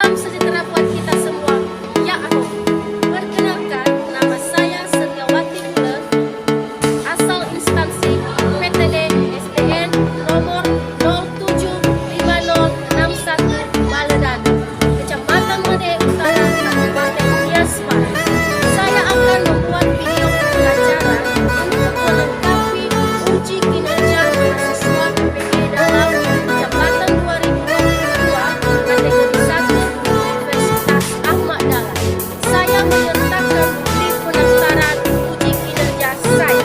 Salam sejahtera buat kita semua. Ya aku perkenalkan, nama saya Setiawati Kule, asal instansi PTD SDN nomor 075061 Baledan, Kecamatan Mede Utara, Kabupaten Nias Barat. Saya akan membuat video pembelajaran untuk melengkapi uji kinerja mahasiswa PPG dalam jabatan 2022 kategori 1 Universitas Ahmad Dahlan. Saya menyertakan bukti pendaftaran uji kinerja saya.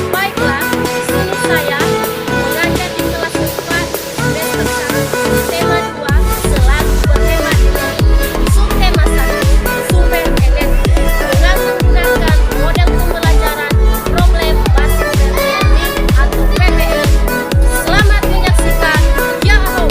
Baiklah, di sini saya mengajar di kelas 4 semester 1 tema 2 selalu bertema dengan subtema 1 sumber energi dengan menggunakan model pembelajaran problem basis learning atau PBL. Selamat menyaksikan. Yahoo!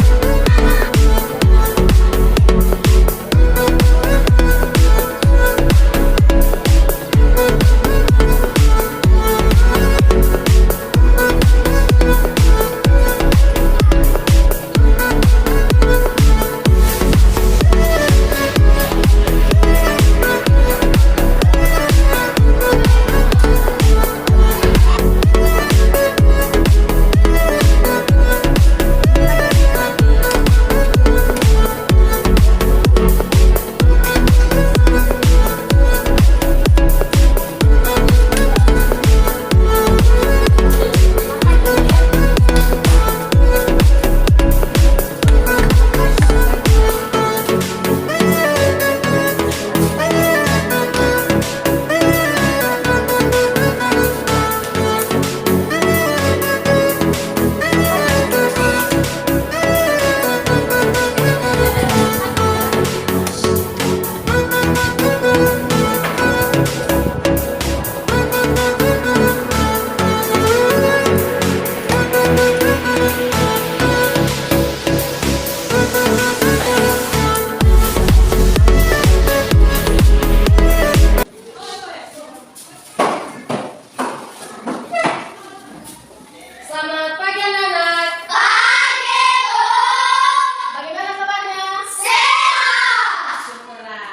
Selamat pagi anak-anak. Pagi, Bu. Bagaimana kabarnya? Sehat. Syukurlah.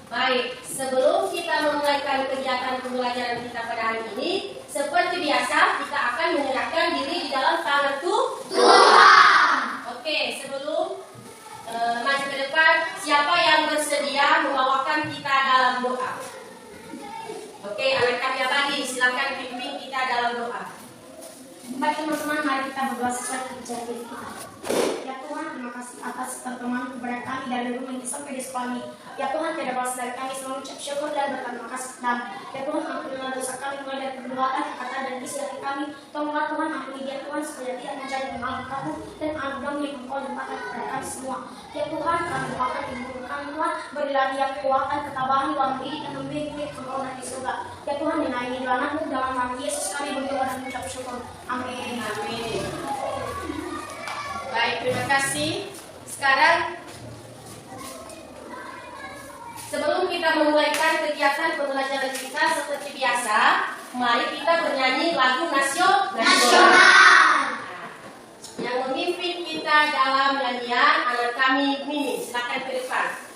Baik, sebelum kita memulaikan kegiatan pembelajaran kita pada hari ini, seperti biasa kita akan menyerahkan diri di dalam tangan Tuhan. Oke, sebelum maju ke depan, siapa yang bersedia membawakan kita dalam doa? Oke, anak kami abadi, silakan pimpin kita dalam doa. Baik teman-teman, mari kita berdoa sesuai kebijakan kita. Ya Tuhan, terima kasih atas pertemuan kepada kami dari rumah ini sampai di sekolah ini. Ya Tuhan, tidak balas dari kami selalu ucap syukur dan berterima kasih. Dan ya Tuhan, ampunilah dosa kami mulai dari perbuatan, kata dan isi hati kami. Tolonglah Tuhan, ampuni dia Tuhan supaya dia menjadi pengalaman kamu dan anugerah yang Engkau limpahkan kepada kami semua. Ya Tuhan, kami doakan ibu kami Tuhan, berilah dia kekuatan, ketabahan, dalam diri dan membimbing Engkau di surga. Ya Tuhan, menyayangi anakmu dalam nama Yesus kami berdoa dan mengucap syukur. Amin. Amin. Baik, terima kasih. Sekarang, sebelum kita memulaikan kegiatan pembelajaran kita seperti biasa, mari kita bernyanyi lagu nasional. Yang memimpin kita dalam nyanyian anak kami Mimi. Silakan ke depan.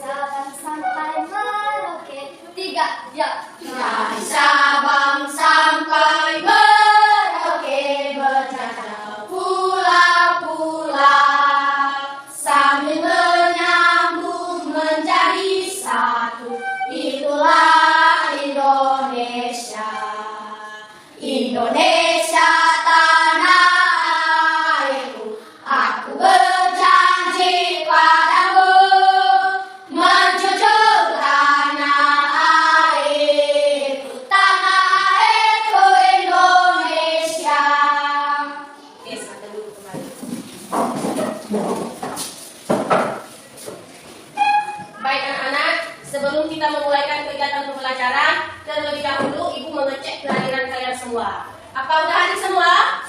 Sabang sampai Merauke. 3, ya. Dari Sabang sampai Merauke berjajah pulau-pulau sambil menyambung menjadi satu. Itulah Indonesia. Indonesia tanah airku. Aku berjanji padamu menjunjung tanah airku, Indonesia. Oke, silakan dulu kembali. Baik anak-anak, sebelum kita memulaikan kegiatan pembelajaran, terlebih dahulu Ibu mengecek kehadiran kalian semua. Apa udah hadir semua?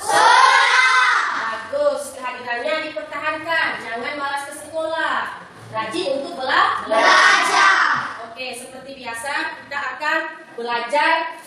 Bagus, kehadirannya dipertahankan. Jangan malas ke sekolah. Rajin untuk belajar. belajar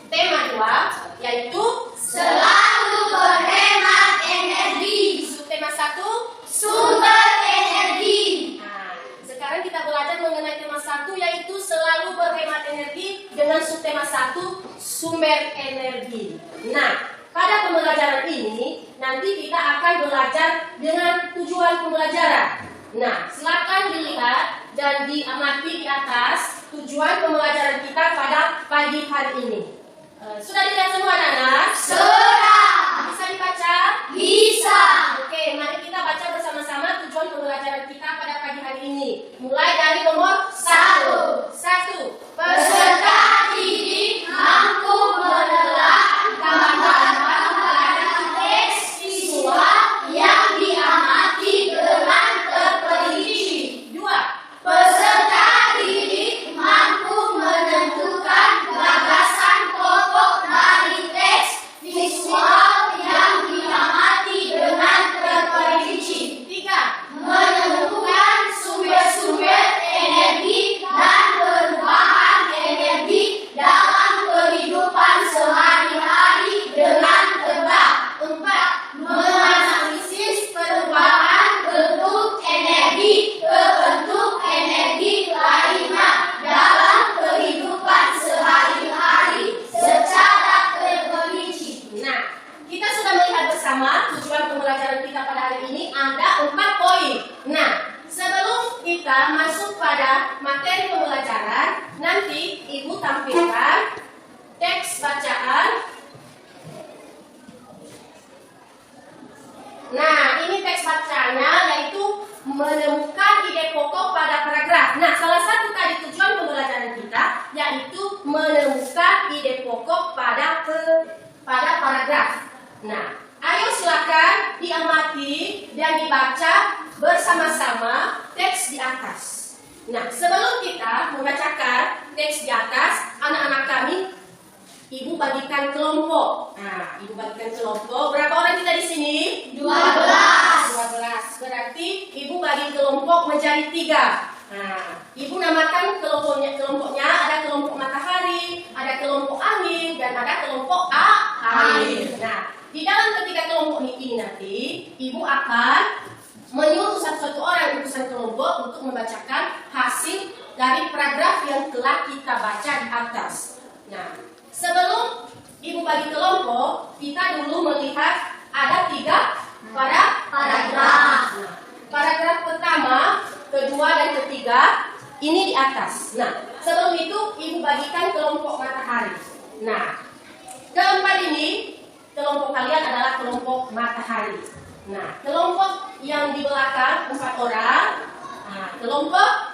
tema 2 yaitu Selalu berhemat energi. subtema 1. Sumber energi. Nah, sekarang kita belajar mengenai tema 1 yaitu selalu berhemat energi dengan subtema 1 sumber energi. Nah, pada pembelajaran ini nanti kita akan belajar dengan tujuan pembelajaran. Nah, silakan dilihat dan diamati di atas tujuan pembelajaran kita pada pagi hari ini. Sudah dilihat semua anak-anak? Sudah. Bisa dibaca? Bisa. Oke, mari kita baca bersama-sama tujuan pembelajaran kita pada pagi hari ini. Mulai dari nomor 1. Peserta didik mampu menelah gambaran pada teks visual yang diamati dengan terperinci. 2. Peserta didik mampu menentukan gagasan pokok dari teks visual yang diamati dengan terperinci. 3. Menentukan sumber-sumber energi dan perubahan energi dalam kehidupan sehari-hari dengan tepat. 4. Menganalisis perubahan bentuk energi ke bentuk energi lainnya dalam kehidupan sehari-hari secara terperinci. Nah, kita sudah melihat bersama tujuan pembelajaran kita pada hari ini ada 4 poin. Nah, sebelum kita masuk pada materi pembelajaran, nanti Ibu tampilkan teks bacaan. Nah, ini teks bacaannya yaitu menemukan ide pokok pada paragraf. Nah, salah satu tadi tujuan pembelajaran kita yaitu menemukan ide pokok pada paragraf. Nah, ayo silakan diamati dan dibaca bersama-sama teks di atas. Nah, sebelum kita membacakan teks di atas, anak-anak kami, Ibu bagikan kelompok. Nah, Ibu bagikan kelompok. Berapa orang kita di sini? 12. 12. Berarti Ibu bagi kelompok menjadi 3. Nah, Ibu namakan kelompoknya ada kelompok matahari, ada kelompok angin, dan ada kelompok air. Nah, di dalam ketiga kelompok ini nanti Ibu akan menyuruh satu-satu orang utusan kelompok untuk membacakan hasil dari paragraf yang telah kita baca di atas. Nah, sebelum Ibu bagi kelompok, kita dulu melihat ada 3 paragraf. Nah, paragraf pertama, kedua, dan ketiga ini di atas. Nah, sebelum itu Ibu bagikan kelompok matahari. Nah, keempat ini kelompok kalian adalah kelompok matahari. Nah, kelompok yang di belakang 4 orang, nah, kelompok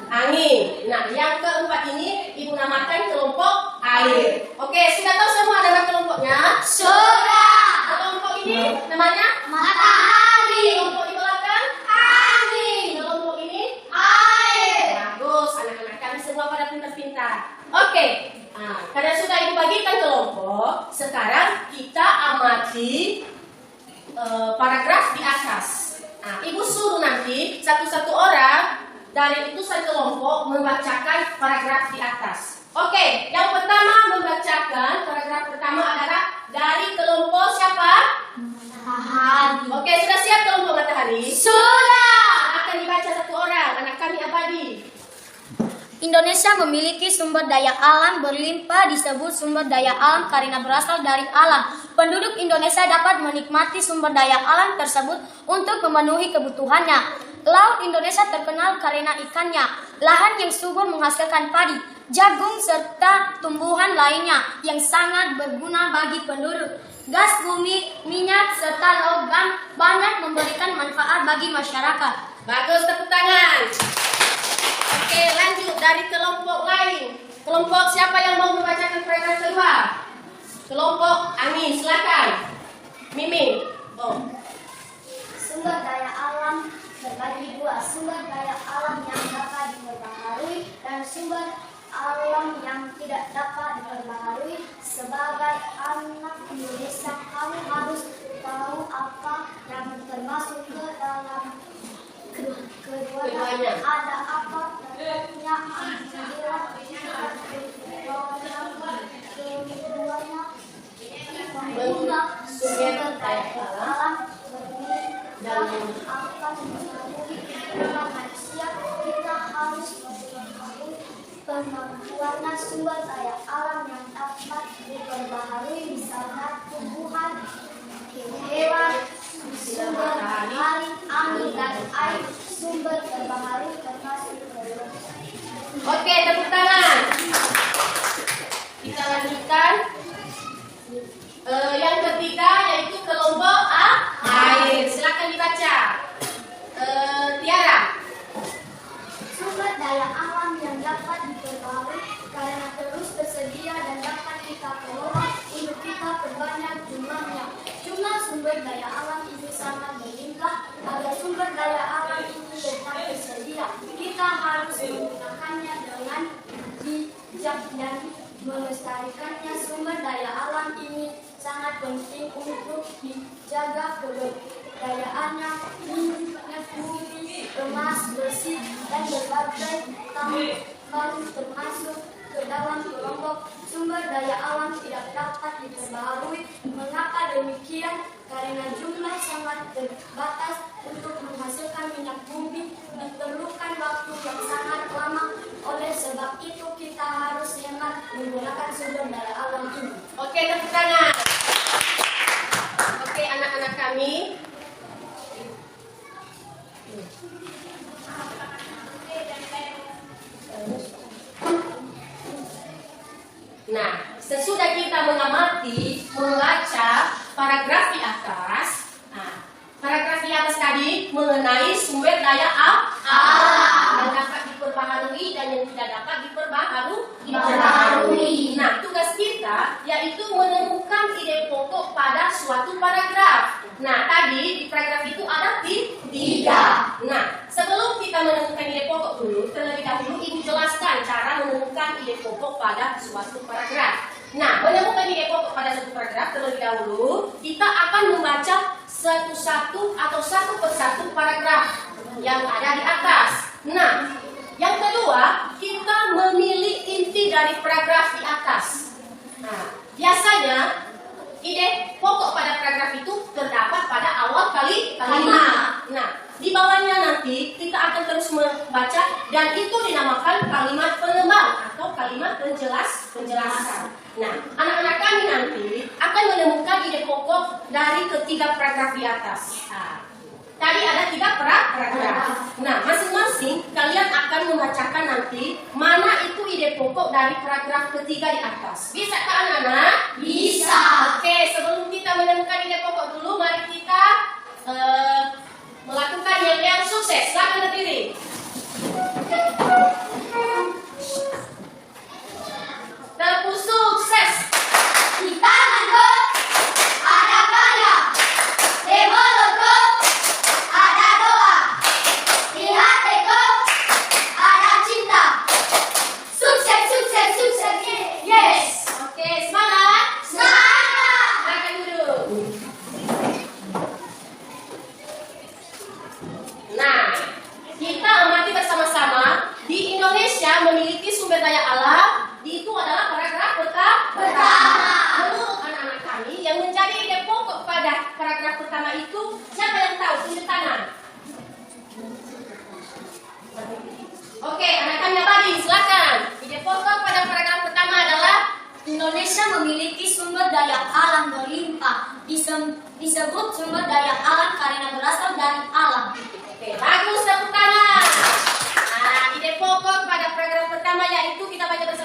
angin. Nah, yang keempat ini Ibu namakan kelompok air. Oke, sudah tahu semua nama kelompoknya? Sudah. Kelompok ini namanya Matahari. kelompok di belakang Angin. kelompok ini Air. bagus. Anak-anak kami semua pada pintar-pintar. Oke, nah, karena sudah Ibu bagikan kelompok, sekarang kita amati paragraf di atas. Nah, Ibu suruh nanti satu-satu orang dari utusan kelompok membacakan paragraf di atas. Oke, yang pertama membacakan paragraf pertama adalah dari kelompok siapa? Matahari. Oke, sudah siap kelompok matahari? Sudah. Akan dibaca satu orang, anak kami Abadi. Indonesia memiliki sumber daya alam berlimpah disebut sumber daya alam karena berasal dari alam. Penduduk Indonesia dapat menikmati sumber daya alam tersebut untuk memenuhi kebutuhannya. Laut Indonesia terkenal karena ikannya. Lahan yang subur menghasilkan padi, jagung, serta tumbuhan lainnya yang sangat berguna bagi penduduk. Gas bumi, minyak, serta logam banyak memberikan manfaat bagi masyarakat. Bagus, tepuk tangan. Oke, lanjut dari kelompok lain. Kelompok siapa yang mau membacakan paragraf kedua? Kelompok angin, silakan. Miming. Oh. Sumber daya alam terbagi 2, sumber daya alam yang dapat diperbaharui dan sumber alam yang tidak dapat diperbaharui. Sebagai anak Indonesia, kamu harus tahu apa yang termasuk ke dalam Keduanya. ada apa punya keduanya mengguna sumber daya alam dan akan mengakhiri manusia. Kita harus mengetahui kemampuan sumber daya alam yang dapat diperbaharui, misalnya tumbuhan, hewan, sumber air, angin dan air, sumber terbaharui termasuk geologi. Oke, tepuk tangan. Kita lanjutkan. Yang ketiga yaitu kelompok air. Silakan dibaca. Tiara. Sumber daya alam yang dapat diperbaharui karena terus tersedia dan dapat kita kelola untuk kita perbanyak jumlahnya. Jumlah sumber daya alam itu sangat berlimpah. Agar sumber daya alam itu tetap tersedia, kita harus menggunakannya dengan bijak dan melestarikannya. Sumber daya alam ini sangat penting untuk dijaga keberdayaannya. Minyak bumi, emas, besi, dan berbagai tambang termasuk ke dalam kelompok sumber daya alam tidak dapat diperbaharui. Mengapa demikian? Karena jumlah sangat terbatas. Untuk menghasilkan minyak bumi diperlukan waktu yang sangat lama. Oleh sebab itu kita harus hemat menggunakan sumber daya alam ini. Oke, tepuk tangan. Oke, anak-anak kami. Nah, sesudah kita mengamati, membaca paragraf di atas, paragraf di atas tadi mengenai sumber daya alam yang dapat diperbaharui dan yang tidak dapat diperbaharui. Nah, tugas kita yaitu menemukan ide pokok pada suatu paragraf. Nah, tadi di paragraf itu ada tiga. Nah, sebelum kita menemukan ide pokok dulu, terlebih dahulu Ibu jelaskan cara menemukan ide pokok pada suatu paragraf. Nah, menemukan ide pokok pada suatu paragraf terlebih dahulu, kita akan membaca satu-satu atau satu persatu paragraf yang ada di atas. Nah, yang kedua, kita memilih inti dari paragraf di atas. Nah, biasanya ide pokok pada paragraf itu terdapat pada awal kalimat. Nah, di bawahnya nanti kita akan terus membaca dan itu dinamakan kalimat pengembang atau kalimat penjelasan. Nah, anak-anak kami nanti akan menemukan ide pokok dari ketiga paragraf di atas. Tadi ada 3 paragraf. Nah, masing-masing kalian akan membacakan nanti mana itu ide pokok dari paragraf ketiga di atas. Bisakah anak-anak? Bisa. Oke, sebelum kita menemukan ide pokok dulu, mari kita melakukan yang sukses. Silakan berdiri. Tepuk sukses. Kita mangkuk, ada karya. Demologok, ada doa. Lihat teko, ada cinta. Sukses, sukses, sukses. Yes. Oke, semangat. Semangat. Silakan duduk. Nah, kita amati bersama-sama. Di Indonesia memiliki sumber daya alam. Itu adalah paragraf pertama. Menurut anak-anak kami, yang menjadi ide pokok pada paragraf pertama itu, siapa yang tahu? Tunjuk tangan. Oke, anak kami tadi, silakan. Ide pokok pada paragraf pertama adalah Indonesia memiliki sumber daya alam berlimpah. Disebut sumber daya alam karena berasal dari alam. Oke, bagus, tepuk tangan. Nah, ide pokok pada paragraf pertama yaitu kita baca bersama.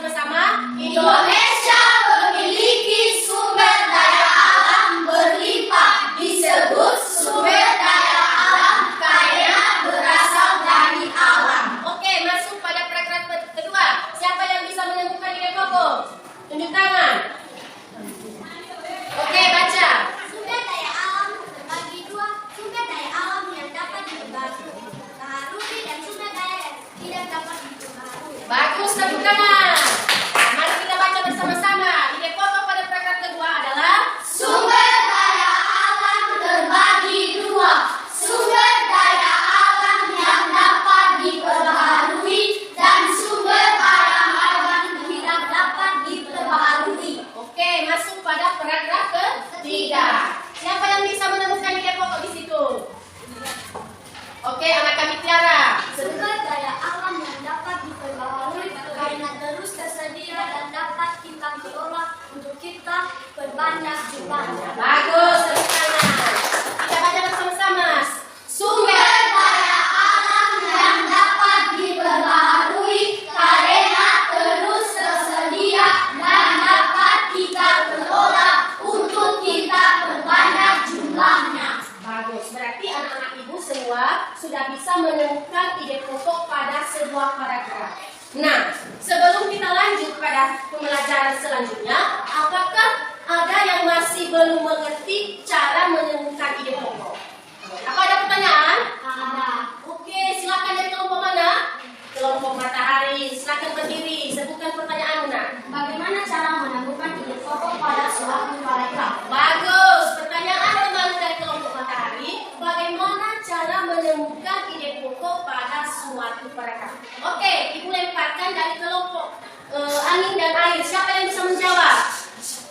Berarti anak-anak ibu semua sudah bisa menemukan ide pokok pada sebuah paragraf. Nah, sebelum kita lanjut pada pembelajaran selanjutnya, apakah ada yang masih belum mengerti cara menemukan ide pokok? Apa ada pertanyaan? Ada. Oke, silakan dari kelompok mana? Kelompok matahari. Silakan berdiri. Sebutkan pertanyaan Muna. Bagaimana cara menemukan ide pokok pada suatu paragraf? Bagus. Pertanyaan pertama dari kelompok matahari. Bagaimana cara menemukan ide pokok pada suatu paragraf? Oke, ibu lemparkan dari kelompok angin dan air. Siapa yang bisa menjawab?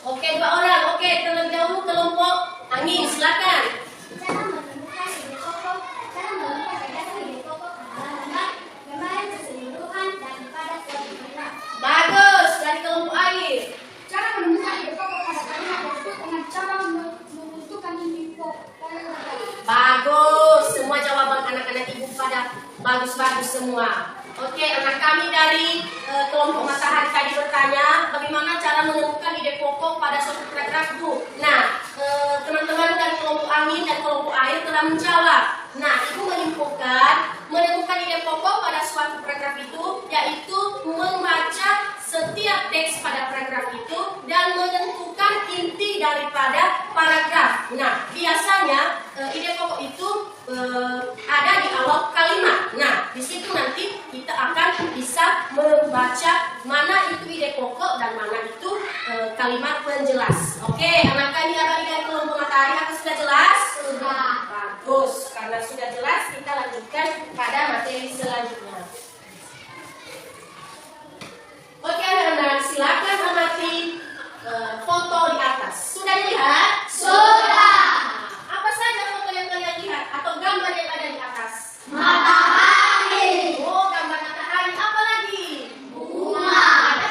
Oke, 2 orang. Oke, terlebih dahulu kelompok angin. Silakan. Cara menemukan ide pokok, cara menemukan berdasar ide pokok adalah gambaran keseluruhan daripada suatu paragraf. Bagus. Dari kelompok air. Cara menemukan ide pokok pada kalimat tersebut dengan cara menentukan ide pokok paragraf. Bagus. Semua jawaban anak-anak ibu pada bagus-bagus semua. Oke, anak kami dari kelompok matahari tadi bertanya bagaimana cara menemukan ide pokok pada suatu paragraf itu. Nah, teman-teman dari kelompok angin dan kelompok air telah menjawab. Nah, ibu menyimpulkan menemukan ide pokok pada suatu paragraf itu yaitu membaca setiap teks pada paragraf itu dan menentukan inti daripada paragraf. Nah, biasanya ide pokok itu ada di awal kalimat. Nah, di situ nanti kita akan bisa membaca mana itu ide pokok dan mana itu kalimat penjelas. Oke, anak kami dari kelompok matahari, apa sudah jelas? Sudah. Bagus, karena sudah jelas kita lanjutkan pada materi selanjutnya. Oke anak-anak, silakan amati foto di atas. Sudah dilihat? Sudah. Apa saja foto yang kalian lihat atau gambar yang ada di atas? Matahari. Oh, gambar matahari. Apa lagi? Bunga. Ada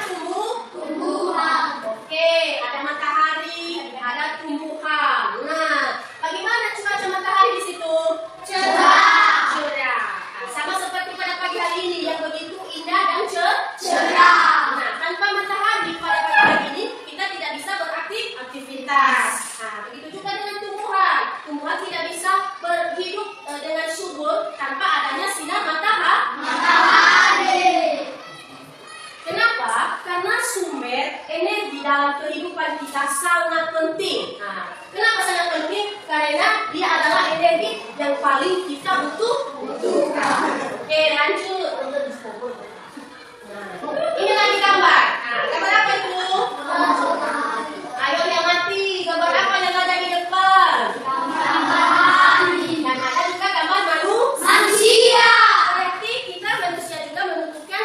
Tumbuhan. Oke, ada matahari, ada tumbuhan. Nah, bagaimana cuaca matahari di situ? Cerah. Cerah. Nah, sama seperti pada pagi hari ini yang begitu indah dan Cerah. Nah, tanpa matahari pada pagi hari ini kita tidak bisa beraktivitas. Nah, begitu juga dengan tumbuhan. Tumbuhan tidak bisa berhidup dengan subur tanpa adanya sinar matahari. Kenapa? Karena sumber energi dalam kehidupan kita sangat penting. Nah, kenapa sangat penting? Karena dia adalah energi yang paling kita butuhkan. Oke, lanjut. Nah, ini lagi gambar. Nah, gambar apa itu? Ayo yang mati. Gambar apa yang ada di depan? Dan ada juga gambar Manusia. Berarti kita manusia juga membutuhkan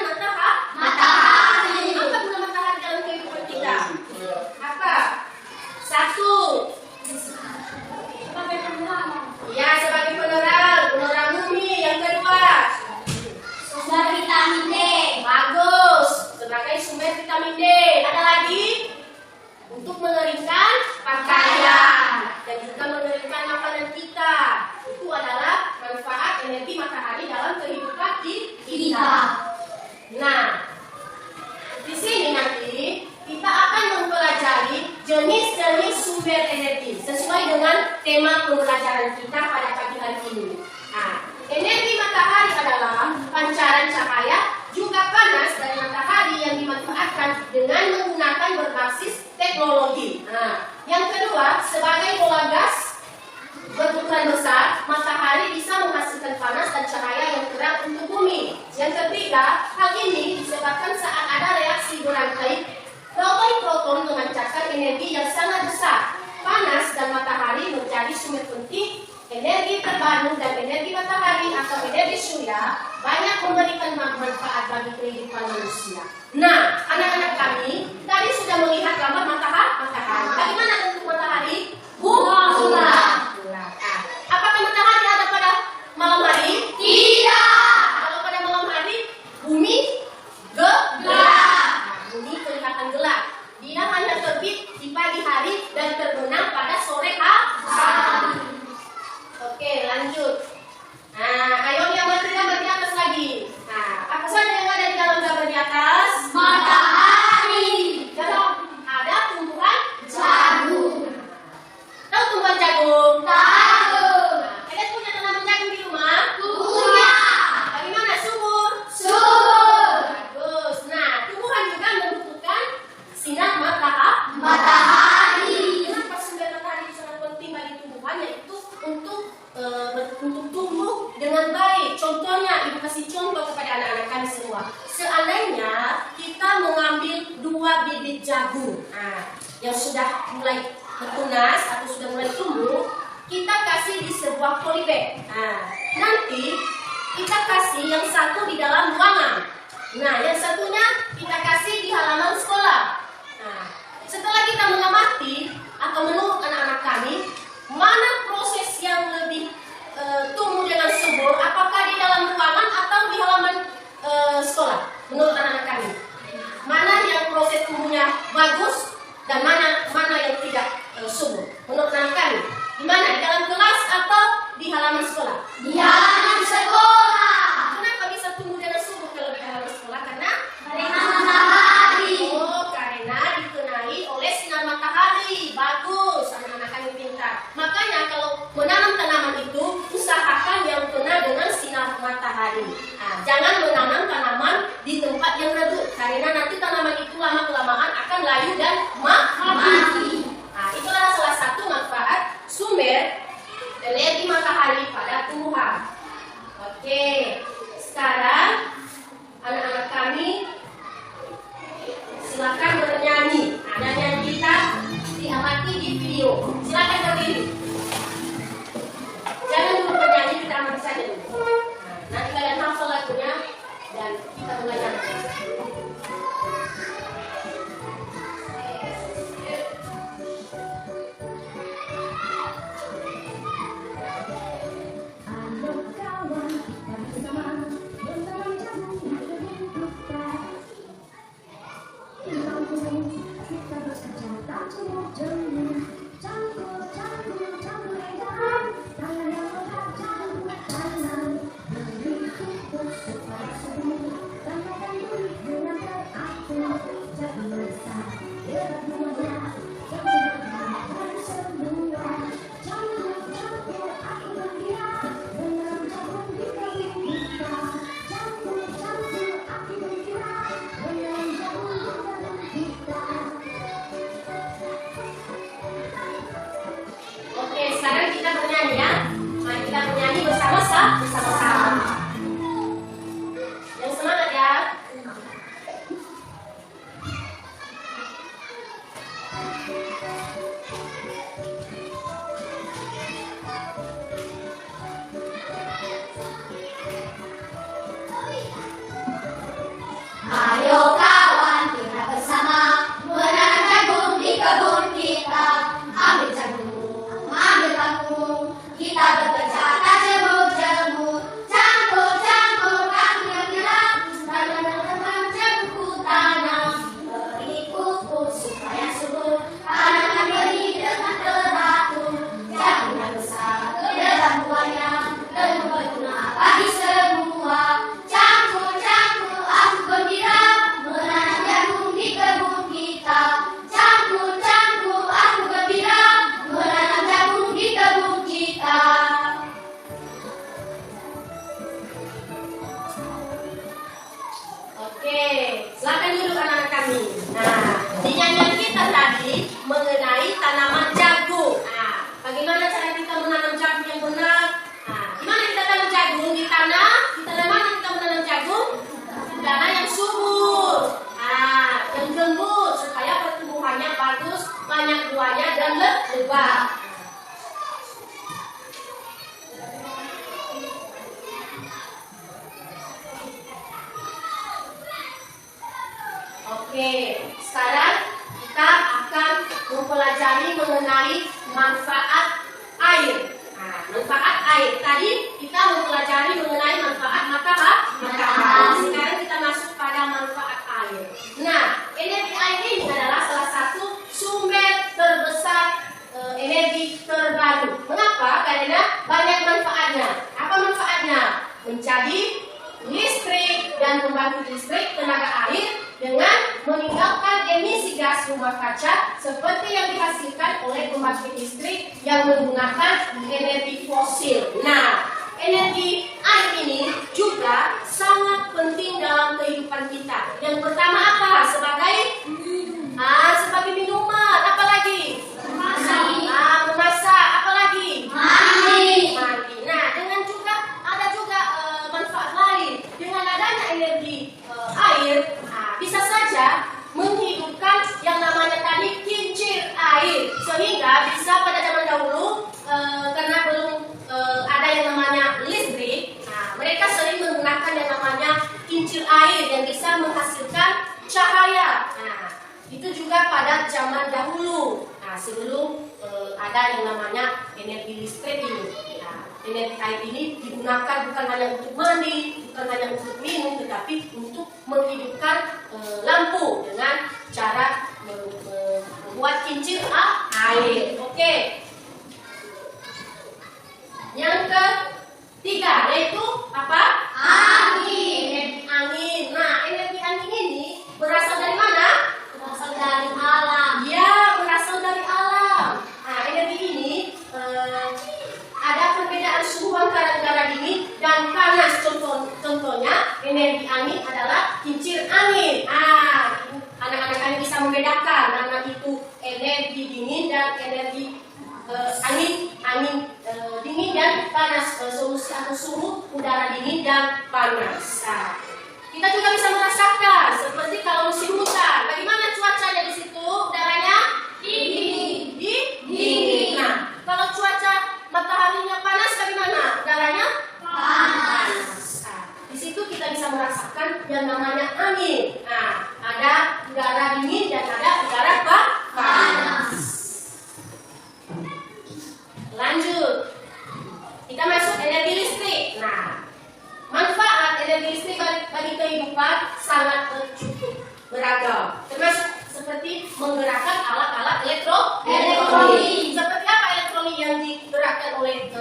Matahari. Apa guna matahari dalam kehidupan kita? Apa? 1. Sebagai penerang. Ya, sebagai penerang bumi. Yang kedua, Sumber vitamin D. bagus, sebagai sumber vitamin D. Ada lagi? Untuk mengeringkan pakaian dan juga mengeringkan makanan kita. Itu adalah manfaat energi matahari dalam kehidupan kita. Nah, di sini nanti kita akan mempelajari jenis-jenis sumber energi sesuai dengan tema pembelajaran kita pada pagi hari ini. Nah, energi matahari adalah pancaran cahaya juga panas dari matahari yang dimanfaatkan dengan menggunakan berbasis teknologi. Nah, yang kedua, sebagai bola gas berukuran besar, matahari bisa menghasilkan panas dan cahaya yang terang untuk bumi. Yang ketiga, hal ini disebabkan saat ada reaksi berangkai, proton-proton memancarkan energi yang sangat besar. Panas dan matahari menjadi sumber penting energi terbaru dan energi matahari atau energi surya banyak memberikan manfaat bagi kehidupan manusia. Nah, anak-anak kami tadi sudah melihat gambar matahari. Bagaimana bentuk matahari? Bulat. Nah, apakah matahari ada pada malam hari? Tidak. Kalau pada malam hari, bumi gelap. Nah, bumi kelihatan gelap. Dia hanya terbit di pagi hari dan terbenam pada sore hari. Oke, lanjut. Nah, ayo yang gambar di atas lagi. Nah, apa saja yang ada di dalam gambar di atas? Matahari. Dalam ada tumbuhan Jagung. Tahu tumbuhan jagung? Tahu. Ada contohnya, Ibu kasih contoh kepada anak-anak kami semua. Seandainya kita mengambil 2 bibit jagung yang sudah mulai bertunas atau sudah mulai tumbuh, kita kasih di sebuah polybag. Nanti kita kasih yang satu di dalam ruangan. Nah, yang satunya kita kasih di halaman sekolah. Setelah kita mengamati atau menurut anak-anak kami, mana proses yang lebih tumbuh dengan subur, apakah di dalam ruangan atau di halaman sekolah? Menurut anak-anak kami, mana yang proses tumbuhnya bagus dan mana yang tidak subur? Menurut anak kami, di mana? Di dalam kelas atau di halaman sekolah? Di halaman sekolah. Kenapa bisa tumbuh dengan subur kalau di halaman sekolah? Karena Matahari. karena dikenai oleh sinar matahari. Bagus, anak-anak kami pintar. Makanya kalau menanam tanaman itu, usahakan yang kena dengan sinar matahari. Jangan menanam tanaman di tempat yang redup, karena nanti tanaman itu lama-kelamaan akan layu dan mati. Itulah salah satu manfaat sumber energi matahari pada tumbuhan. Oke, sekarang anak-anak kami silakan bernyanyi. Nyanyian kita diamati di video. Silakan berdiri. Jangan dulu bernyanyi, kita amati saja dulu. Nanti kalian hafal lagunya dan kita mulai nyanyi. Oke, sekarang kita bernyanyi ya. Mari kita bernyanyi bersama-sama. Yang semangat ya. Ayo kawan, kita bersama menanam jagung di kebun kita. Ambil jagung, ambil kangkung, kita bekerja tak jemur-jemur. Campur-campur aku yang bilang, tanam jagungku tanam. Beri pupuk supaya subur, tanaman beri dengan teratur. Jagung yang besar, dalam buahnya, dan berguna bagi semua. Campur-campur aku gembira, menanam jagung di kebun kita. Campur-campur aku gembira, menanam jagung di kebun kita. Oke, silakan duduk anak-anak kami. Nah, di nyanyian kita tadi mengenai tanaman jagung. Bagaimana cara kita menanam jagung yang benar? Gimana kita tanam jagung? Di tanah? Di tanah mana kita menanam jagung? Di tanah yang subur, yang gembur, supaya pertumbuhannya bagus, banyak buahnya dan lebat. Oke, sekarang kita akan mempelajari mengenai manfaat air. Manfaat air. Tadi kita mempelajari mengenai manfaat matahari. Sekarang kita masuk pada manfaat air. Nah, energi air ini adalah salah satu sumber terbesar energi terbaru. Mengapa? Karena banyak manfaatnya. Apa manfaatnya? Menjadi listrik dan pembangkit listrik tenaga air dengan meninggalkan emisi gas rumah kaca seperti yang dihasilkan oleh pembangkit listrik yang menggunakan energi fosil. Nah, energi air ini juga sangat penting dalam kehidupan kita. Yang pertama apa? Sebagai minuman. Apa lagi? Memasak. Apa lagi? Mandi. Nah, dengan juga ada juga sebelum ada yang namanya energi listrik ini. Nah, energi air ini digunakan bukan hanya untuk mandi, bukan hanya untuk minum, tetapi untuk menghidupkan lampu dengan cara membuat kincir air. Oke. Yang ketiga yaitu apa? Angin. Energi angin. Nah, energi angin ini berasal dari mana? Berasal dari alam. Ya, berasal dari alam. Nah, energi ini ada perbedaan suhu antara udara dingin dan panas. Contohnya, energi angin adalah kincir angin. Anak-anak kalian bisa membedakan mana itu energi dingin dan energi angin dingin dan panas, solusi atau suhu udara dingin dan panas. Nah, kita juga bisa merasakan seperti kalau musim hujan. Bagaimana cuacanya di situ? Udaranya dingin. Dingin. Nah, kalau cuaca mataharinya panas bagaimana? Udaranya panas. Nah, di situ kita bisa merasakan yang namanya angin. Nah, ada udara dingin dan ada udara panas. Lanjut, kita masuk energi listrik. Nah, manfaat energi listrik bagi kehidupan sangat cukup beragam, termasuk seperti menggerakkan alat-alat elektronik. Seperti apa elektronik yang digerakkan oleh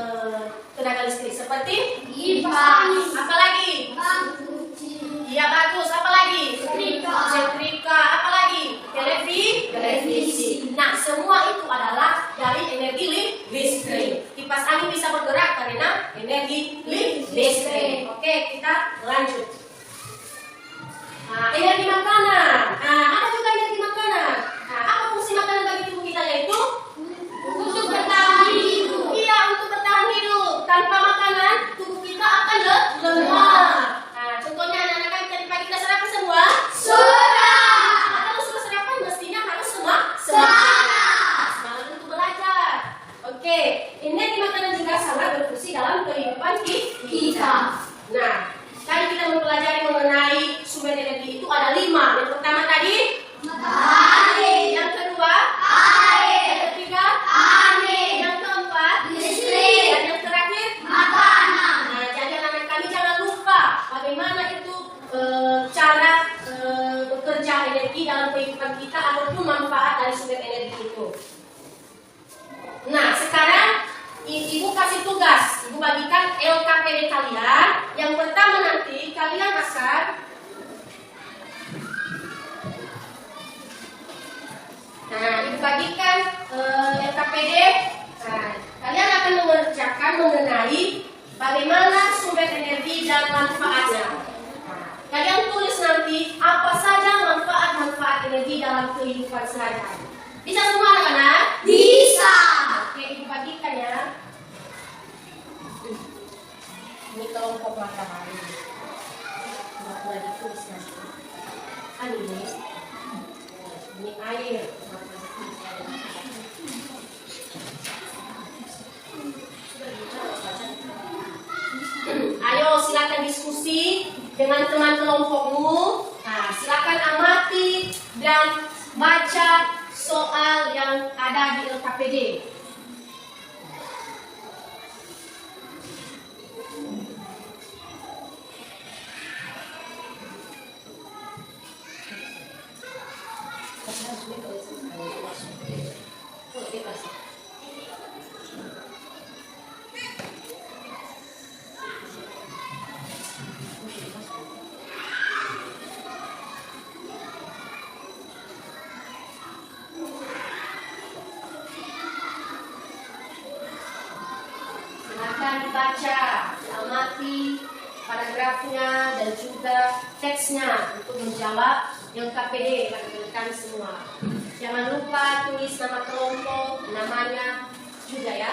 tenaga listrik? Seperti kipas. Apalagi? Iya, bagus. Apalagi? Setrika. Apalagi? Televisi. Nah, semua itu adalah dari energi listrik. Kipas angin bisa bergerak karena energi listrik. Oke, kita lanjut. Nah, energi makanan. Nah, ada juga energi makanan. Nah, apa fungsi makanan bagi tubuh kita yaitu? Untuk bertahan hidup. Iya, untuk bertahan hidup. Tanpa makanan, tubuh kita akan lemah. Nah, contohnya anak-anak kan tadi pagi kita sarapan semua? Sudah. Kalau sudah sarapan mestinya harus semangat untuk belajar. Oke, energi makanan juga sangat berfungsi dalam kehidupan kita. Nah, tadi kita mempelajari mengenai sumber energi itu ada 5. Yang pertama tadi matahari. Yang kedua air. Yang ketiga angin. Yang keempat listrik. Dan yang terakhir makanan. Nah, jadi anak-anak kami jangan lupa bagaimana itu cara bekerja energi dalam kehidupan kita ataupun manfaat dari sumber energi itu. Nah, sekarang Ibu kasih tugas, Ibu bagikan LKPD kalian. Yang pertama nanti kalian akan Ibu bagikan LKPD. Nah, kalian akan mengerjakan mengenai bagaimana sumber energi dan manfaatnya. Nah, kalian tulis nanti apa saja manfaat energi dalam kehidupan sehari-hari. Bisa semua anak-anak? Bisa. Oke, Ibu bagikan ya. Ini kelompok matahari. Mulai ditulis nanti. Ini air. Ayo silakan diskusi dengan teman kelompokmu. Nah, silakan amati dan baca soal yang ada di LKPD. Silakan dibaca, amati paragrafnya dan juga teksnya untuk menjawab yang KPD kami semua. Jangan lupa tulis nama kelompok, namanya juga ya.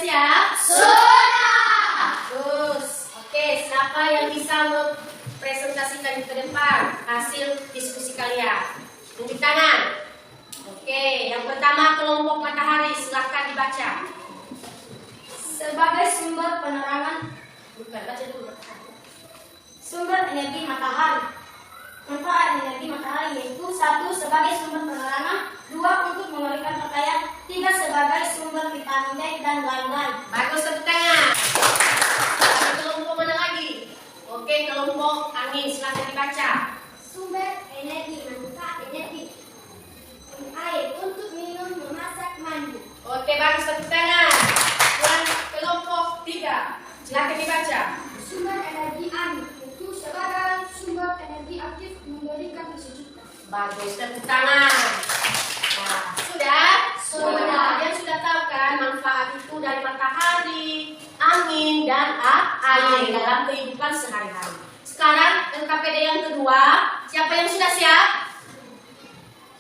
siap? Sudah. Bagus. Oke, siapa yang bisa mempresentasikan ke depan hasil diskusi kalian? Tunjuk tangan. Oke, yang pertama kelompok matahari, silahkan dibaca. Sebagai sumber penerangan, Bukan, baca dulu matahari. sumber energi matahari. Manfaat energi matahari yaitu 1. Sebagai sumber penerangan, 2. Untuk memberikan pakaian, 3. Sebagai sumber vitamin D dan lain-lain. Bagus, tepuk tangan. Ada kelompok mana lagi? Oke, kelompok angin, silahkan dibaca. Sumber energi, manfaat energi air untuk minum, memasak, mandi. Oke, bagus, tepuk tangan. Dan kelompok 3, silahkan dibaca. Sumber energi angin itu sebagai sumber energi aktif memberikan kesejukan. Bagus, tepuk tangan. Nah, sudah? Sudah. Kalian sudah tahu kan manfaat itu dari matahari, angin, dan air dalam kehidupan sehari-hari. Sekarang LKPD yang kedua, siapa yang sudah siap?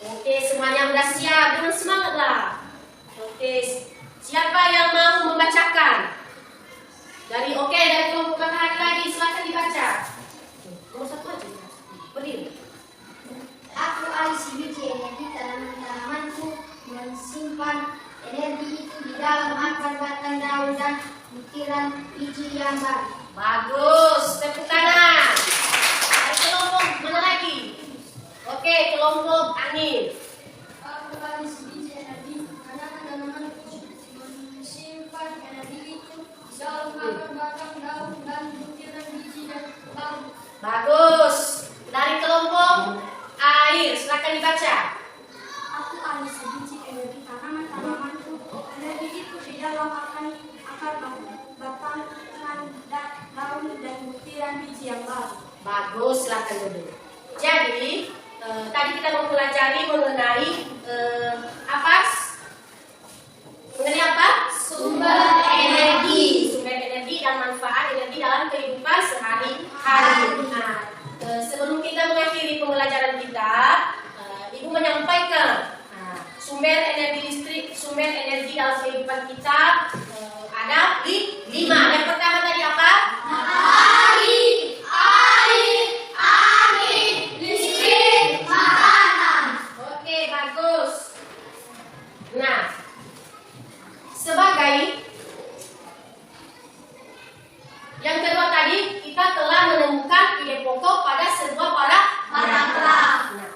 Oke, semuanya sudah siap. Dengan semangatlah. Oke, siapa yang mau membacakan? Dari kelompok matahari lagi, silakan dibaca. Nomor 1 aja. Berdiri. Aku alisi biji energi tanaman-tanamanku, mensimpan energi itu di dalam akar, batang, daun, dan butiran biji yang baru. Bagus, tepuk tangan. Dari kelompok mana lagi? Oke, kelompok angin. Aku alisi biji energi tanaman-tanamanku, mensimpan energi itu di dalam akar, batang, daun, dan butiran biji yang baru. Bagus. Dari kelompok air, silakan dibaca. Aku alisi biji energi tanaman-tanamanku, energi itu di dalam akar, batang, daun, dan butiran biji yang baru. Bagus, silakan duduk. Jadi, tadi kita mempelajari mengenai apa? Mengenai apa? Sumber energi. Sumber energi dan manfaat energi dalam kehidupan sehari-hari. Nah, sebelum kita mengakhiri pembelajaran kita, Ibu menyampaikan sumber energi listrik, sumber energi dalam kehidupan kita ada 5. Yang pertama tadi apa? Matahari, air, angin, listrik, makanan. Oke, bagus. Nah, sebagai yang kedua tadi kita telah menemukan ide pokok pada sebuah paragraf. Nah,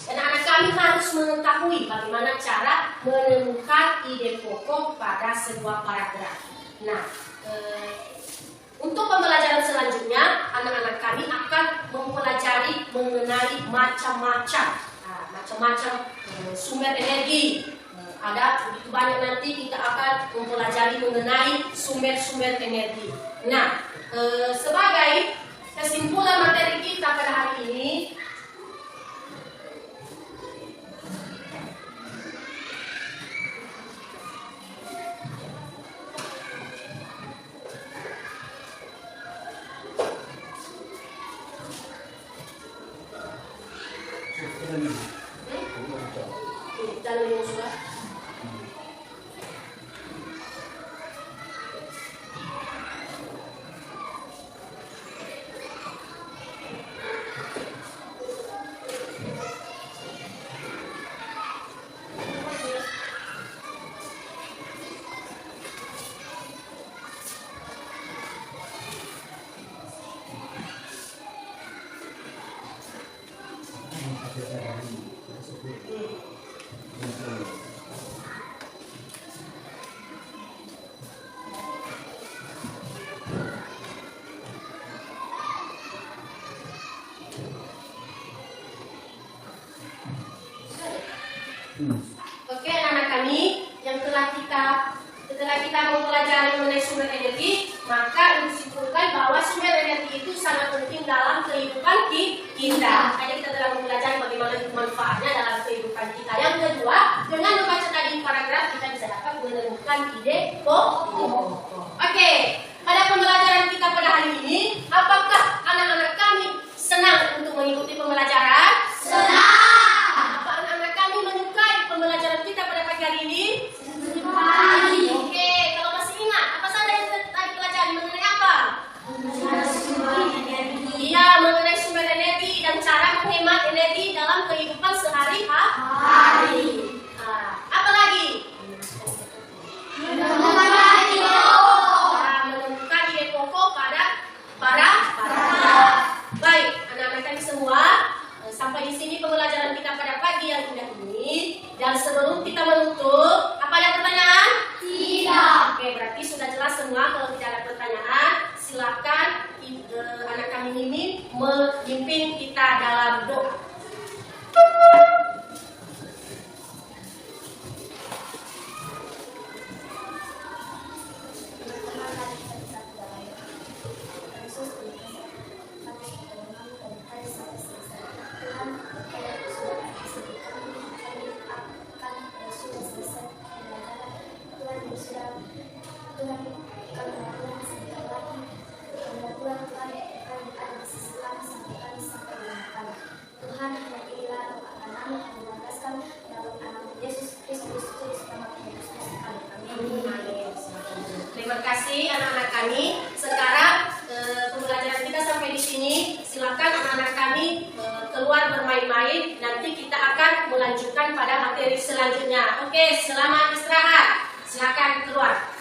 anak-anak kami harus mengetahui bagaimana cara menemukan ide pokok pada sebuah paragraf. Nah, untuk pembelajaran selanjutnya, anak-anak kami akan mempelajari mengenai macam-macam sumber energi. Ada begitu banyak, nanti kita akan mempelajari mengenai sumber-sumber energi. Nah, sebagai kesimpulan materi kita pada hari ini, jangan minum sudah. Oke, anak-anak kami yang setelah kita mempelajari mengenai sumber energi, maka disimpulkan bahwa sumber energi itu sangat penting dalam kehidupan kita. Hanya kita telah mempelajari bagaimana manfaatnya dalam kehidupan kita. Yang kedua, dengan membaca tadi paragraf kita bisa dapat menemukan ide pokok. Oke, pada pembelajaran kita pada hari ini, apakah anak-anak kami senang untuk mengikuti pembelajaran? Senang. Apa anak-anak kami menyukai pembelajaran kita pada pagi hari ini? Oke, kalau masih ingat pagi yang indah ini. Dan sebelum kita menutup, apa ada pertanyaan? Tidak. Oke, berarti sudah jelas semua. Kalau tidak ada pertanyaan, silakan anak kami Mimi memimpin kita dalam doa. Terima kasih anak-anak kami. Sekarang pembelajaran kita sampai di sini. Silakan anak-anak kami keluar bermain-main. Nanti kita akan melanjutkan pada materi selanjutnya. Oke, selamat istirahat. Silakan keluar.